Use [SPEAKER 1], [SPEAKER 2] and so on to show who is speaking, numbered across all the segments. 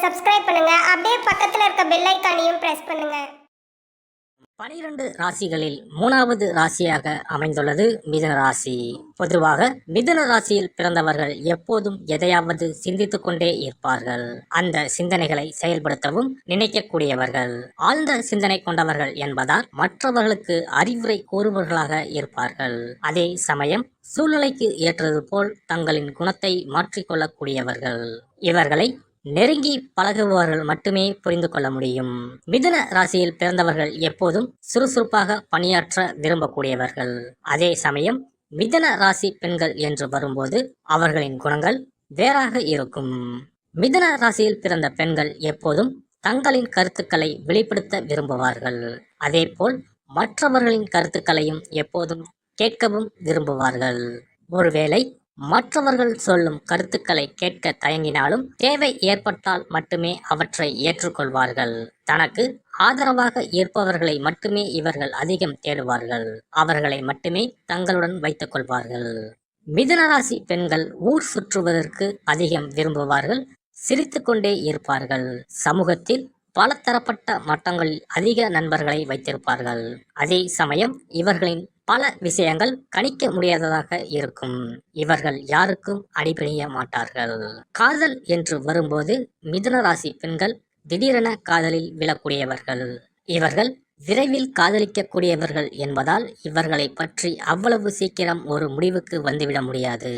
[SPEAKER 1] Subscribe பண்ணுங்க. அப்படியே பக்கத்துல இருக்க பெல் ஐகானையும் பிரஸ் பண்ணுங்க.
[SPEAKER 2] 12 ராசிகளில் 3வது ராசியாக அமைந்துள்ளது மிதுன ராசி. பொதுவாக மிதுன ராசியில் பிறந்தவர்கள் எப்போதும் எதையாவது சிந்தித்துக் கொண்டே இருப்பார்கள். அந்த சிந்தனைகளை செயல்படுத்தவும் நினைக்கக்கூடியவர்கள், ஆழ்ந்த சிந்தனை கொண்டவர்கள் என்பதால் மற்றவர்களுக்கு அறிவுரை கூறுபவர்களாக இருப்பார்கள். அதே சமயம் சூழ்நிலைக்கு ஏற்றது போல் தங்களின் குணத்தை மாற்றிக்கொள்ளக்கூடியவர்கள். இவர்களை நெருங்கி பழகுபவர்கள் மட்டுமே புரிந்து கொள்ள முடியும். மிதுன ராசியில் பிறந்தவர்கள் எப்போதும் சுறுசுறுப்பாக பணியாற்ற விரும்பக்கூடியவர்கள். அதே சமயம் மிதுன ராசி பெண்கள் என்று வரும்போது அவர்களின் குணங்கள் வேறாக இருக்கும். மிதுன ராசியில் பிறந்த பெண்கள் எப்போதும் தங்களின் கருத்துக்களை வெளிப்படுத்த விரும்புவார்கள். அதேபோல் மற்றவர்களின் கருத்துக்களையும் எப்போதும் கேட்கவும் விரும்புவார்கள். ஒருவேளை மற்றவர்கள் சொல்லும் கருத்துக்களை கேட்க தயங்கினாலும் தேவை ஏற்பட்டால் மட்டுமே அவற்றை ஏற்றுக்கொள்வார்கள். தனக்கு ஆதரவாக இருப்பவர்களை மட்டுமே இவர்கள் அதிகம் தேடுவார்கள். அவர்களை மட்டுமே தங்களுடன் வைத்துக் கொள்வார்கள். மிதுனராசி பெண்கள் ஊர் சுற்றுவதற்கு அதிகம் விரும்புவார்கள். சிரித்து கொண்டே இருப்பார்கள். சமூகத்தில் பல தரப்பட்ட மட்டங்களில் அதிக நண்பர்களை வைத்திருப்பார்கள். அதே சமயம் இவர்களின் பல விஷயங்கள் கணிக்க முடியாததாக இருக்கும். இவர்கள் யாருக்கும் அடிபணிய மாட்டார்கள். காதல் என்று வரும்போது மிதுன ராசி பெண்கள் திடீரென காதலில் விழக்கூடியவர்கள். இவர்கள் விரைவில் காதலிக்கக்கூடியவர்கள் என்பதால் இவர்களை பற்றி அவ்வளவு சீக்கிரம் ஒரு முடிவுக்கு வந்துவிட முடியாது.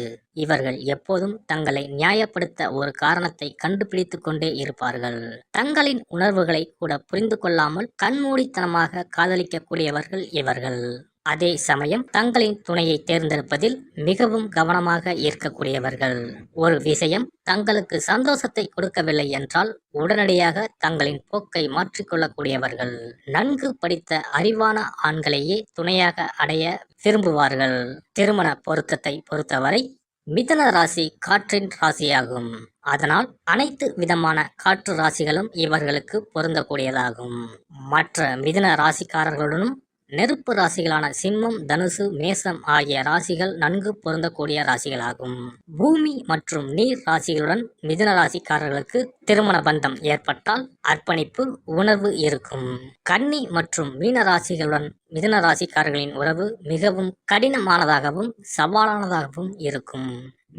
[SPEAKER 2] இவர்கள் எப்போதும் தங்களை நியாயப்படுத்த ஒரு காரணத்தை கண்டுபிடித்து கொண்டே இருப்பார்கள். தங்களின் உணர்வுகளை கூட புரிந்து கொள்ளாமல் கண்மூடித்தனமாக காதலிக்கக்கூடியவர்கள் இவர்கள். அதே சமயம் தங்களின் துணையை தேர்ந்தெடுப்பதில் மிகவும் கவனமாக இருக்கக்கூடியவர்கள். ஒரு விஷயம் தங்களுக்கு சந்தோஷத்தை கொடுக்கவில்லை என்றால் உடனடியாக தங்களின் போக்கை மாற்றிக்கொள்ளக்கூடியவர்கள். நன்கு படித்த அறிவான ஆண்களையே துணையாக அடைய விரும்புவார்கள். திருமண பொருத்தத்தை பொறுத்தவரை மிதுன ராசி காற்றின் ராசியாகும். அதனால் அனைத்து விதமான காற்று ராசிகளும் இவர்களுக்கு பொருந்தக்கூடியதாகும். மற்ற மிதுன ராசிக்காரர்களுடனும் நெருப்பு ராசிகளான சிம்மம், தனுசு, மேசம் ஆகிய ராசிகள் நன்கு பொருந்தக்கூடிய ராசிகளாகும். பூமி மற்றும் நீர் ராசிகளுடன் மிதுன ராசிக்காரர்களுக்கு திருமண பந்தம் ஏற்பட்டால் அர்ப்பணிப்பு உணர்வு இருக்கும். கன்னி மற்றும் மீன ராசிகளுடன் மிதுன ராசிக்காரர்களின் உறவு மிகவும் கடினமானதாகவும் சவாலானதாகவும் இருக்கும்.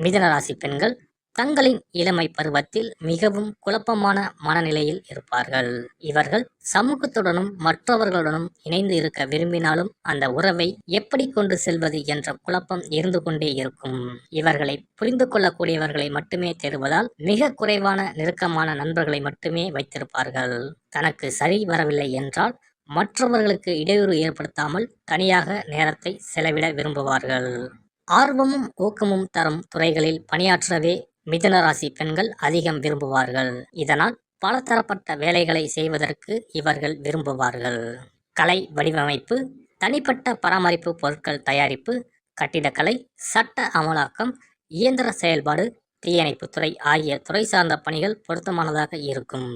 [SPEAKER 2] மிதுன ராசி பெண்கள் தங்களின் இளமை பருவத்தில் மிகவும் குழப்பமான மனநிலையில் இருப்பார்கள். இவர்கள் சமூகத்துடனும் மற்றவர்களுடனும் இணைந்து இருக்க விரும்பினாலும் அந்த உறவை எப்படி கொண்டு செல்வது என்ற குழப்பம் இருந்து கொண்டே இருக்கும். இவர்களை புரிந்து கொள்ளக்கூடியவர்களை மட்டுமே தேடுவதால் மிக குறைவான நெருக்கமான நண்பர்களை மட்டுமே வைத்திருப்பார்கள். தனக்கு சரி வரவில்லை என்றால் மற்றவர்களுக்கு இடையூறு ஏற்படுத்தாமல் தனியாக நேரத்தை செலவிட விரும்புவார்கள். ஆர்வமும் ஊக்கமும் தரும் துறைகளில் பணியாற்றவே மிதுன ராசி பெண்கள் அதிகம் விரும்புவார்கள். இதனால் பல தரப்பட்ட வேலைகளை செய்வதற்கு இவர்கள் விரும்புவார்கள். கலை வடிவமைப்பு, தனிப்பட்ட பராமரிப்பு பொருட்கள் தயாரிப்பு, கட்டிடக்கலை, சட்ட அமலாக்கம், இயந்திர செயல்பாடு, தீயணைப்புத்துறை ஆகிய துறை சார்ந்த பணிகள் பொருத்தமானதாக இருக்கும்.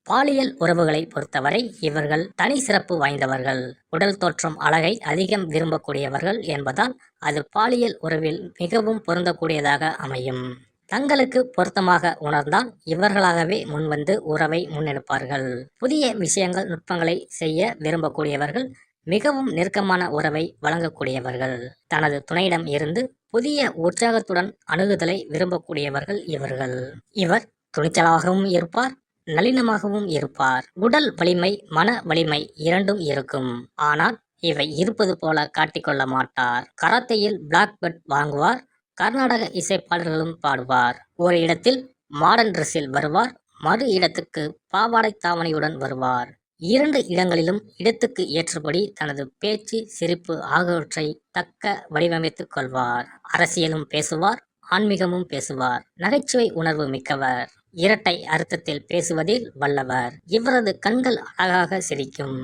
[SPEAKER 2] பாலியல் உறவுகளை பொறுத்தவரை இவர்கள் தனி சிறப்பு வாய்ந்தவர்கள். உடல் தோற்றம் அழகை அதிகம் விரும்பக்கூடியவர்கள் என்பதால் அது பாலியல் உறவில் மிகவும் பொருந்தக்கூடியதாக அமையும். தங்களுக்கு பொருத்தமாக உணர்ந்தால் இவர்களாகவே முன்வந்து உறவை முன்னெடுப்பார்கள். புதிய விஷயங்கள், நுட்பங்களை செய்ய விரும்பக்கூடியவர்கள். மிகவும் நெருக்கமான உறவை வழங்கக்கூடியவர்கள். தனது துணையிடம் இருந்து புதிய உற்சாகத்துடன் அணுகுதலை விரும்பக்கூடியவர்கள் இவர்கள். இவர் துணிச்சலாகவும் இருப்பார், நளினமாகவும் இருப்பார். உடல் வலிமை, மன வலிமை இரண்டும் இருக்கும். ஆனால் இவை இருப்பது போல காட்டிக்கொள்ள மாட்டார். கராத்தையில் பிளாக் பெல்ட் வாங்குவார். கர்நாடக இசைப்பாடல்களும் பாடுவார். ஒரு இடத்தில் மாடர்ன் ட்ரெஸ்ஸில் வருவார், மறு இடத்துக்கு பாவாடை தாவணியுடன் வருவார். 2 இடங்களிலும் இடத்துக்கு ஏற்றபடி தனது பேச்சு, சிரிப்பு ஆகியவற்றை தக்க வடிவமைத்துக் கொள்வார். அரசியலும் பேசுவார், ஆன்மீகமும் பேசுவார். நகைச்சுவை உணர்வு மிக்கவர். இரட்டை அர்த்தத்தில் பேசுவதில் வல்லவர். இவரது கண்கள் அழகாக சிரிக்கும்.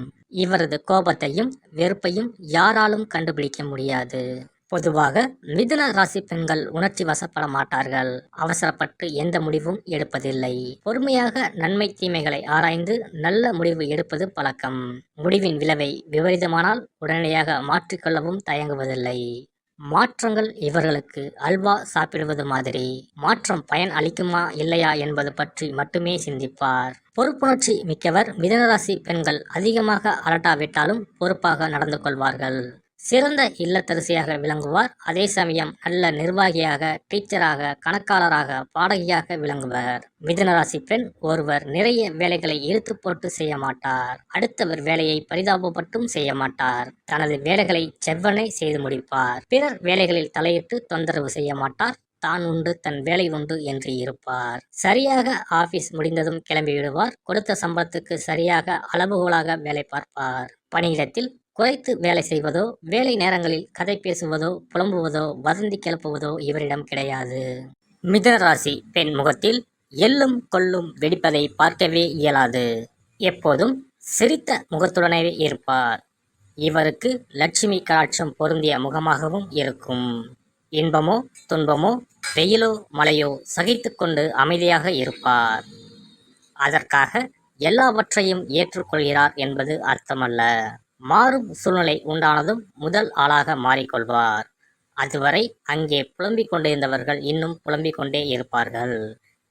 [SPEAKER 2] இவரது கோபத்தையும் வெறுப்பையும் யாராலும் கண்டுபிடிக்க முடியாது. பொதுவாக மிதுன ராசி பெண்கள் உணர்ச்சி வசப்பட மாட்டார்கள். அவசரப்பட்டு எந்த முடிவும் எடுப்பதில்லை. பொறுமையாக நன்மை தீமைகளை ஆராய்ந்து நல்ல முடிவு எடுப்பது பழக்கம். முடிவின் விளைவை விபரீதமானால் உடனடியாக மாற்றிக்கொள்ளவும் தயங்குவதில்லை. மாற்றங்கள் இவர்களுக்கு அல்வா சாப்பிடுவது மாதிரி. மாற்றம் பயன் அளிக்குமா இல்லையா என்பது பற்றி மட்டுமே சிந்திப்பார். பொறுப்புணர்ச்சி மிக்கவர். மிதுனராசி பெண்கள் அதிகமாக அலட்டாவிட்டாலும் பொறுப்பாக நடந்து கொள்வார்கள். சிறந்த இல்லத்தரசியாக விளங்குவார். அதே சமயம் நல்ல நிர்வாகியாக, டீச்சராக, கணக்காளராக, பாடகியாக விளங்குவர். மிதுனராசி பெண் ஒருவர் நிறைய வேலைகளை இழுத்து போட்டு செய்ய மாட்டார். அடுத்தவர் வேலையை பரிதாபப்பட்டும் செய்ய மாட்டார். தனது வேலைகளை செவ்வனே செய்து முடிப்பார். பிறர் வேலைகளில் தலையிட்டு தொந்தரவு செய்ய மாட்டார். தான் உண்டு தன் வேலை உண்டு என்று இருப்பார். சரியாக ஆபீஸ் முடிந்ததும் கிளம்பி விடுவார். கொடுத்த சம்பளத்துக்கு சரியாக அளவுகோலாக வேலை பார்ப்பார். பணியிடத்தில் குறைத்து வேலை செய்வதோ, வேலை நேரங்களில் கதை பேசுவதோ, புலம்புவதோ, வதந்தி கிளப்புவதோ இவரிடம் கிடையாது. மிதுன ராசி பெண் முகத்தில் எள்ளும் கொள்ளும் வெடிப்பதை பார்க்கவே இயலாது. எப்போதும் சிரித்த முகத்துடனே இருப்பார். இவருக்கு லட்சுமி கடாட்சம் பொருந்திய முகமாகவும் இருக்கும். இன்பமோ துன்பமோ வெயிலோ மழையோ சகித்து கொண்டு அமைதியாக இருப்பார். அதற்காக எல்லாவற்றையும் ஏற்றுக்கொள்கிறார் என்பது அர்த்தமல்ல. மாறும் சூழ்நிலை உண்டானதும் முதல் ஆளாக மாறிக்கொள்வார். அதுவரை அங்கே புலம்பிக் கொண்டிருந்தவர்கள் இன்னும் புலம்பிக் கொண்டே இருப்பார்கள்.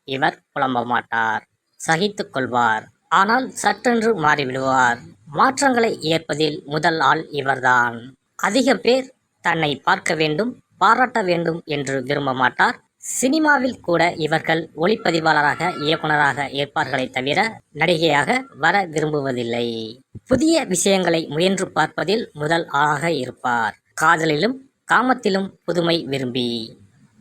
[SPEAKER 2] இவர் புலம்ப மாட்டார், சகித்து கொள்வார். ஆனால் சற்றென்று மாறிவிடுவார். மாற்றங்களை ஏற்பதில் முதல் ஆள் இவர்தான். அதிக பேர் தன்னை பார்க்க வேண்டும், பாராட்ட வேண்டும் என்று விரும்ப மாட்டார். சினிமாவில் கூட இவர்கள் ஒளிப்பதிவாளராக, இயக்குனராக இருப்பார்களே தவிர நடிகையாக வர விரும்புவதில்லை. புதிய விஷயங்களை முயன்று பார்ப்பதில் முதல் ஆளாக இருப்பார். காதலிலும் காமத்திலும் புதுமை விரும்பி,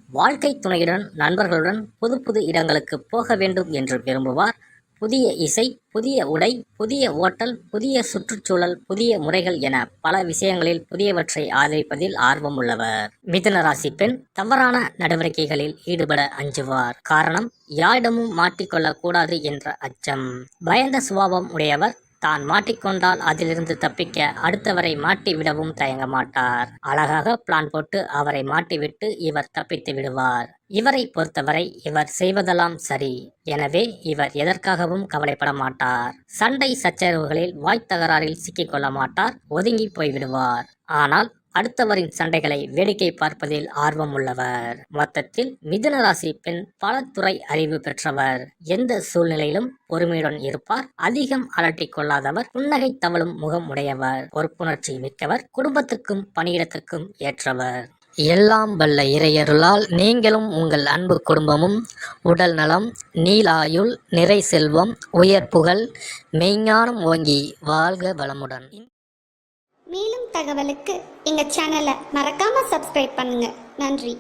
[SPEAKER 2] வாழ்க்கை துணையுடன் நண்பர்களுடன் புது புது இடங்களுக்கு போக வேண்டும் என்று விரும்புவார். புதிய இசை, புதிய உடை, புதிய ஓட்டல், புதிய சுற்றுச்சூழல், புதிய முறைகள் என பல விஷயங்களில் புதியவற்றை ஆதரிப்பதில் ஆர்வம் உள்ளவர். மிதுன ராசி பெண் தவறான நடவடிக்கைகளில் ஈடுபட அஞ்சுவார். காரணம், யாரிடமும் மாட்டிக்கொள்ளக் கூடாது என்ற அச்சம். பயந்த சுபாவம் உடையவர். தான் மாட்டிக்கொண்டால் அதிலிருந்து தப்பிக்க அடுத்தவரை மாட்டி விடவும் தயங்க மாட்டார். அழகாக பிளான் போட்டு அவரை மாட்டிவிட்டு இவர் தப்பித்து விடுவார். இவரை பொறுத்தவரை இவர் செய்வதெல்லாம் சரி. எனவே இவர் எதற்காகவும் கவலைப்பட மாட்டார். சண்டை சச்சரவுகளில் வாய்த்தகராறில் சிக்கிக்கொள்ள மாட்டார். ஒதுங்கி போய்விடுவார். ஆனால் அடுத்தவரின் சண்டைகளை வேடிக்கை பார்ப்பதில் ஆர்வம் உள்ளவர். மொத்தத்தில் மிதுன ராசி பெண் பல துறை அறிவு பெற்றவர். எந்த சூழ்நிலையிலும் பொறுமையுடன் இருப்பார். அதிகம் அலட்டிக் கொள்ளாதவர். புன்னகை தவழும் முகம் உடையவர். பொறுப்புணர்ச்சி மிக்கவர். குடும்பத்துக்கும் பணியிடத்துக்கும் ஏற்றவர். எல்லாம் வல்ல இறையருளால் நீங்களும் உங்கள் அன்பு குடும்பமும் உடல் நலம், நீலாயுள், நிறை செல்வம், உயர் புகழ், மெய்ஞானம் ஓங்கி வாழ்க வளமுடன்.
[SPEAKER 1] மேலும் தகவலுக்கு எங்கள் சேனலை மறக்காமல் சப்ஸ்கிரைப் பண்ணுங்கள். நன்றி.